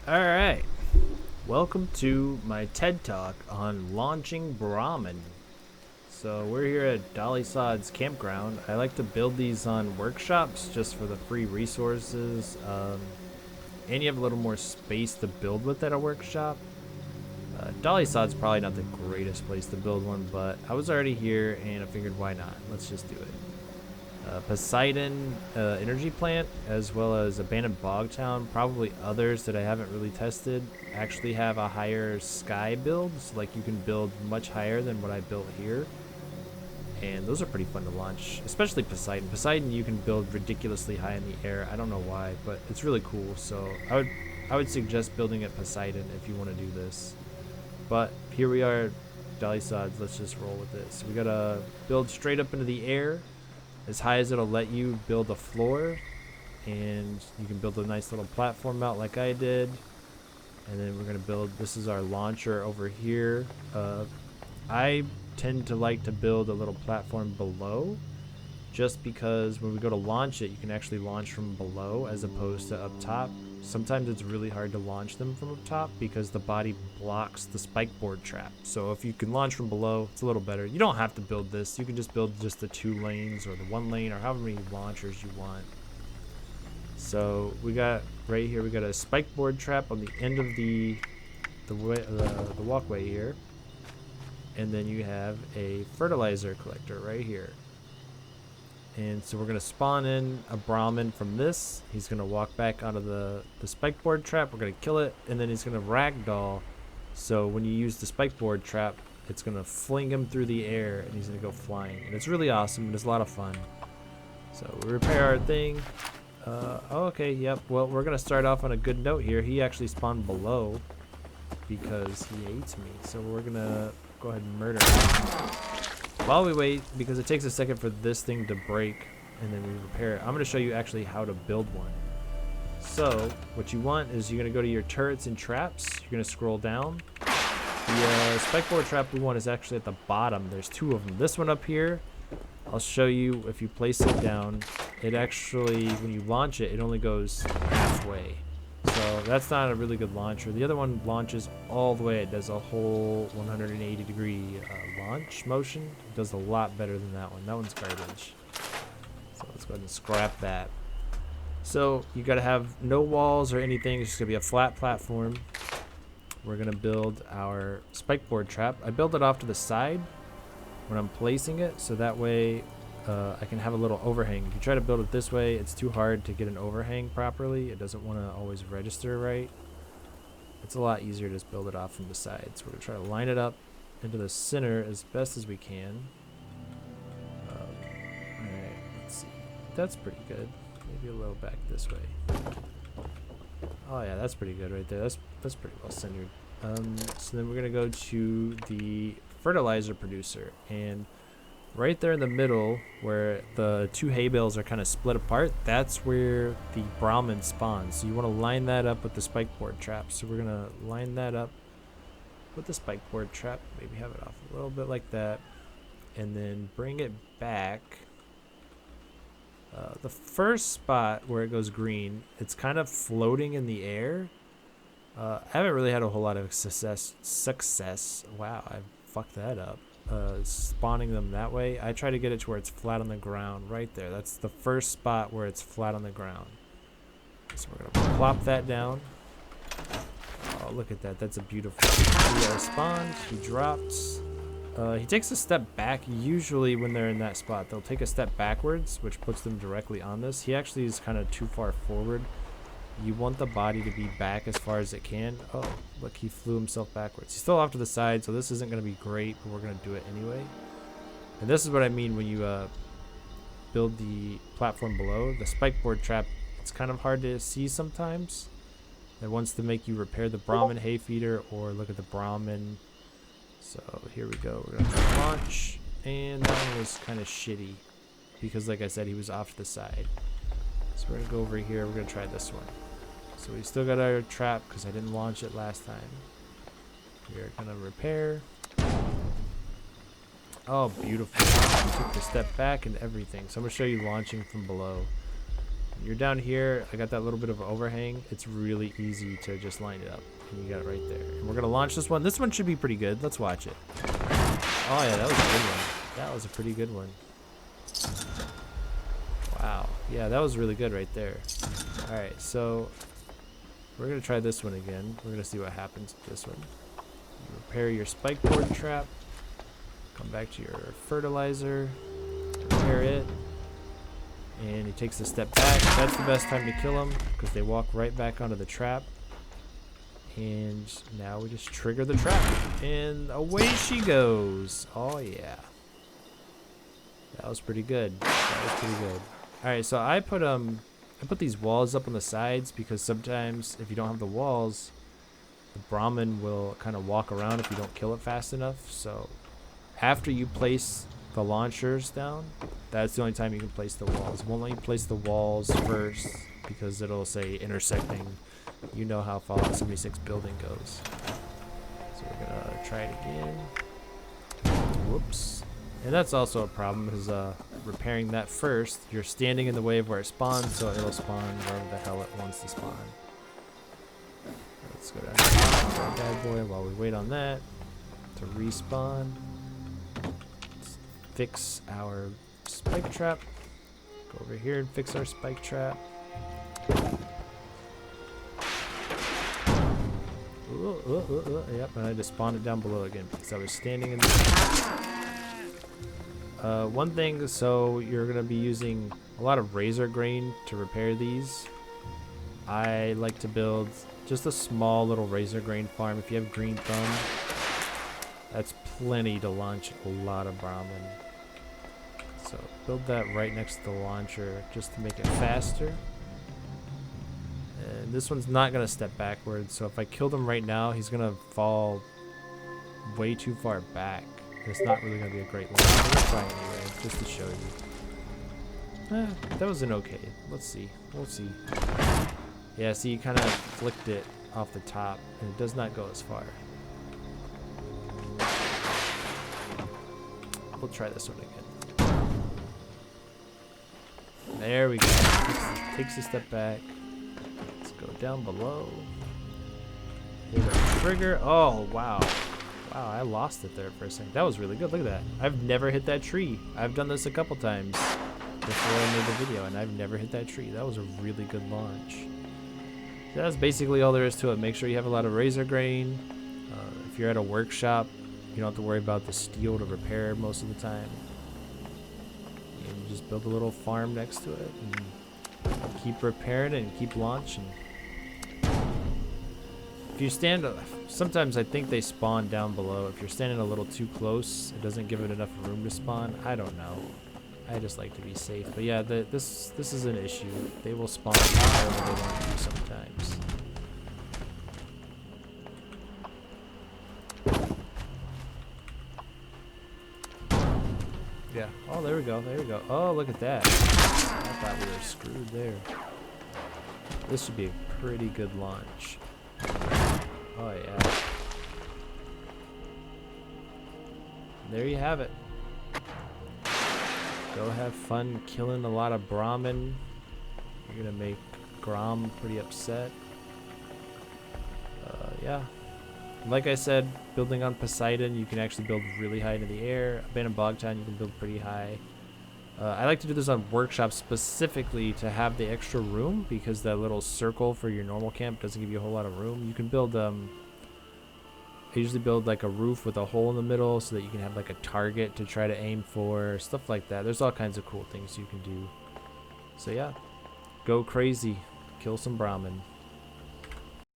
Alright, welcome to my TED Talk on launching Brahmin. So we're here at Dolly Sod's campground. I like to build these on workshops just for the free resources, and you have a little more space to build with at a workshop. Dolly Sod's probably not the greatest place to build one, but I was already here and I figured why not? Let's just do it. Poseidon energy plant, as well as abandoned bog town, probably others that I haven't really tested, actually have a higher sky build, so like you can build much higher than what I built here, and those are pretty fun to launch, especially Poseidon you can build ridiculously high in the air. I don't know why, but it's really cool. So I would suggest building at Poseidon if you want to do this. But here we are, Dolly Sods. Let's just roll with this. We gotta build straight up into the air, as high as it'll let you build a floor, and you can build a nice little platform out like I did. And then we're gonna build, this is our launcher over here. I tend to like to build a little platform below, just because when we go to launch it, you can actually launch from below as opposed to up top. Sometimes it's really hard to launch them from up top because the body blocks the spike board trap. So if you can launch from below, it's a little better. You don't have to build this. You can just build just the 2 lanes or the 1 lane or however many launchers you want. So we got right here, we got a spike board trap on the end of the walkway here. And then you have a fertilizer collector right here. And so we're going to spawn in a Brahmin from this. He's going to walk back onto the spike board trap. We're going to kill it, and then he's going to ragdoll. So when you use the spike board trap, it's going to fling him through the air, and he's going to go flying. And it's really awesome, and it's a lot of fun. So we repair our thing. Okay, yep. Well, we're going to start off on a good note here. He actually spawned below because he hates me. So we're going to go ahead and murder him. While we wait, because it takes a second for this thing to break and then we repair it, I'm going to show you actually how to build one. So what you want is you're going to go to your turrets and traps. You're going to scroll down. The spike board trap we want is actually at the bottom. There's 2 of them. This one up here, I'll show you if you place it down. It actually, when you launch it, it only goes halfway. So that's not a really good launcher. The other one launches all the way. It does a whole 180-degree launch motion. It does a lot better than that one. That one's garbage. So let's go ahead and scrap that. So you got to have no walls or anything. It's just going to be a flat platform. We're going to build our spike board trap. I build it off to the side when I'm placing it, so that way I can have a little overhang. If you try to build it this way, it's too hard to get an overhang properly. It doesn't want to always register right. It's a lot easier to just build it off from the sides. We're going to try to line it up into the center as best as we can. Alright, let's see. That's pretty good. Maybe a little back this way. Oh yeah, that's pretty good right there. That's pretty well centered. So then we're going to go to the fertilizer producer, and right there in the middle where the 2 hay bales are kind of split apart, that's where the Brahmin spawns. So you want to line that up with the spike board trap. So we're going to line that up with the spike board trap, maybe have it off a little bit like that, and then bring it back. The first spot where it goes green, it's kind of floating in the air. I haven't really had a whole lot of success. Wow, I fucked that up. Spawning them that way. I try to get it to where it's flat on the ground right there. That's the first spot where it's flat on the ground. So we're gonna plop that down. Oh, look at that. That's a beautiful. He spawned. He drops. He takes a step back. Usually when they're in that spot, they'll take a step backwards, which puts them directly on this. He actually is kind of too far forward. You want the body to be back as far as it can. Oh, look, he flew himself backwards. He's still off to the side, so this isn't going to be great, but we're going to do it anyway. And this is what I mean when you build the platform below. The spike board trap, it's kind of hard to see sometimes. It wants to make you repair the Brahmin hay feeder or look at the Brahmin. So here we go. We're going to launch. And that one was kind of shitty because, like I said, he was off to the side. So we're going to go over here. We're going to try this one. So we still got our trap because I didn't launch it last time. We're going to repair. Oh, beautiful. We took the step back and everything. So I'm going to show you launching from below. You're down here. I got that little bit of overhang. It's really easy to just line it up. And you got it right there. And we're going to launch this one. This one should be pretty good. Let's watch it. Oh, yeah, that was a good one. That was a pretty good one. Wow. Yeah, that was really good right there. All right, so we're going to try this one again. We're going to see what happens with this one. Repair your spike board trap. Come back to your fertilizer. Repair it. And he takes a step back. That's the best time to kill him because they walk right back onto the trap. And now we just trigger the trap. And away she goes. Oh, yeah. That was pretty good. That was pretty good. Alright, so I put these walls up on the sides because sometimes if you don't have the walls, the Brahmin will kind of walk around if you don't kill it fast enough. So after you place the launchers down, that's the only time you can place the walls. It won't let you place the walls first because it'll say intersecting. You know how Fallout 76 building goes. So we're gonna try it again. Whoops. And that's also a problem is repairing that first. You're standing in the way of where it spawns, so it'll spawn wherever the hell it wants to spawn. Let's go down to that bad boy while we wait on that to respawn. Let's fix our spike trap. Go over here and fix our spike trap. Yep, and I just spawned it down below again because I was standing in the one thing, so you're going to be using a lot of razor grain to repair these. I like to build just a small little razor grain farm. If you have green thumb, that's plenty to launch a lot of Brahmin. So build that right next to the launcher just to make it faster. And this one's not going to step backwards, so if I killed him right now, he's going to fall way too far back. It's not really going to be a great launch. I'm going to try anyway, just to show you. That was an okay. Let's see. We'll see. Yeah, see, you kind of flicked it off the top, and it does not go as far. We'll try this one again. There we go. Takes a step back. Let's go down below. Hit a trigger. Oh, wow. Wow, I lost it there for a second. That was really good. Look at that. I've never hit that tree. I've done this a couple times before I made the video, and I've never hit that tree. That was a really good launch. So that's basically all there is to it. Make sure you have a lot of razor grain. If you're at a workshop, you don't have to worry about the steel to repair most of the time. And you just build a little farm next to it and keep repairing it and keep launching. If you stand, sometimes I think they spawn down below. If you're standing a little too close, it doesn't give it enough room to spawn. I don't know. I just like to be safe. But yeah, this is an issue. They will spawn wherever they want to sometimes. Yeah. Oh, there we go. There we go. Oh, look at that. I thought we were screwed there. This should be a pretty good launch. Oh yeah. There you have it. Go have fun killing a lot of Brahmin. You're gonna make Grom pretty upset. Yeah. Like I said, building on Poseidon, you can actually build really high into the air. Abandoned Bogtown, you can build pretty high. I like to do this on workshops specifically to have the extra room because that little circle for your normal camp doesn't give you a whole lot of room. You can build, I usually build like a roof with a hole in the middle so that you can have like a target to try to aim for, stuff like that. There's all kinds of cool things you can do. So yeah, go crazy, kill some Brahmin.